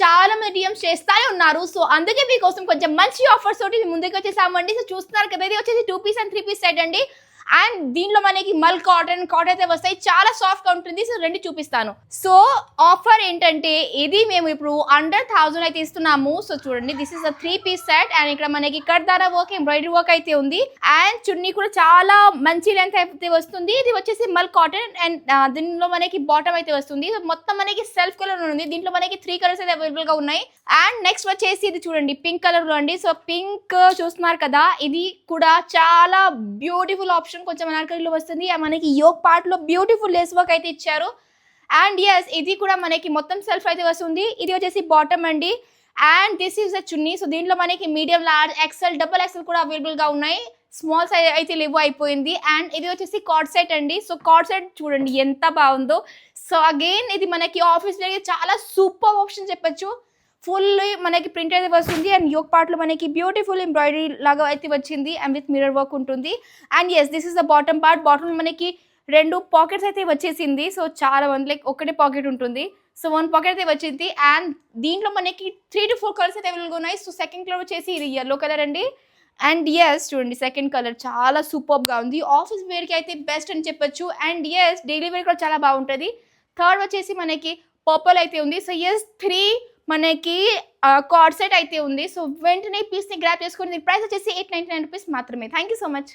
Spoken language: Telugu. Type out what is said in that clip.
చాలా మంది డిఎమ్స్ చేస్తానే ఉన్నారు. సో అందుకే మీకోసం కొంచెం మంచి ఆఫర్స్ తోటి మీ ముందుకు వచ్చేసామండి. సో చూస్తున్నారు కదా, ఇది వచ్చేసి 2 పీస్ అండ్ 3 పీస్ సెట్ అండి. అండ్ దీనిలో మనకి మల్ కాటన్ అయితే వస్తాయి, చాలా సాఫ్ట్ గా ఉంటుంది. సో రెండు చూపిస్తాను. సో ఆఫర్ ఏంటంటే ఇది మేము ఇప్పుడు అండర్ 1000 అయితే ఇస్తున్నాము. సో చూడండి, this is a 3 piece set and ఇక్కడ మనకి కర్దారా వర్క్, ఎంబ్రాయిడరీ వర్క్ అయితే ఉంది. అండ్ చున్నీ కూడా చాలా మంచి లెంత్ అయితే వస్తుంది. ఇది వచ్చేసి మల్ కాటన్ అండ్ దీనిలో మనకి బాటమ్ అయితే వస్తుంది. సో మొత్తం మనకి సెల్ఫ్ కలర్ ఉంది. దీంట్లో మనకి 3 కలర్స్ అయితే అవైలబుల్ గా ఉన్నాయి. అండ్ నెక్స్ట్ వచ్చేసి ఇది చూడండి, పింక్ కలర్ లో అండి. సో పింక్ చూస్తున్నారు కదా, ఇది కూడా చాలా బ్యూటిఫుల్ ఆప్షన్. కొంచెం అనార్కలిలో వస్తుంది. మనకి యోక్ పార్ట్ లో బ్యూటిఫుల్ లేస్ వర్క్ అయితే ఇచ్చారు. అండ్ ఎస్, ఇది కూడా మనకి మొత్తం సెల్ఫ్ అయితే వస్తుంది. ఇది వచ్చేసి బాటమ్ అండి. And this is the chunni. So దీంట్లో మనకి medium, large, XL, double XL కూడా అవైలబుల్ గా ఉన్నాయి. స్మాల్ సైజ్ అయితే లేవు, అయిపోయింది. అండ్ ఇది వచ్చేసి కార్డ్ సెట్ అండి. సో కార్డ్ సెట్ చూడండి ఎంత బాగుందో. సో అగైన్ ఇది మనకి ఆఫీస్ వేర్ చాలా సూపర్ ఆప్షన్ చెప్పొచ్చు. ఫుల్ మనకి ప్రింట్ అయితే వస్తుంది. అండ్ యోక్ పార్ట్ లో మనకి బ్యూటిఫుల్ ఎంబ్రాయిడరీ లాగా అయితే వచ్చింది అండ్ విత్ మిర్రర్ వర్క్ ఉంటుంది. And yes, this is the bottom part. Bottom మనకి 2 పాకెట్స్ అయితే వచ్చేసింది. సో చాలా లైక్ ఒకటే పాకెట్ ఉంటుంది. సో 1 పాకెట్ అయితే వచ్చింది. అండ్ దీంట్లో మనకి 3 to 4 కలర్స్ అయితే అవైలబుల్గా ఉన్నాయి. సో సెకండ్ కలర్ వచ్చేసి ఇది ఎల్లో కలర్ అండి. అండ్ ఎస్ చూడండి, సెకండ్ కలర్ చాలా సూపర్ గా ఉంది. ఆఫీస్ వేర్ కి అయితే బెస్ట్ అని చెప్పొచ్చు. అండ్ ఎస్, డైలీ వేర్ కూడా చాలా బాగుంటుంది. థర్డ్ వచ్చేసి మనకి పర్పుల్ అయితే ఉంది. సో ఎస్, 3 మనకి కార్డ్ సెట్ అయితే ఉంది. సో వెంటనే పీస్ ని గ్రాప్ చేసుకుని, ప్రైస్ వచ్చేసి 899 రూపీస్ మాత్రమే. Thank you so much.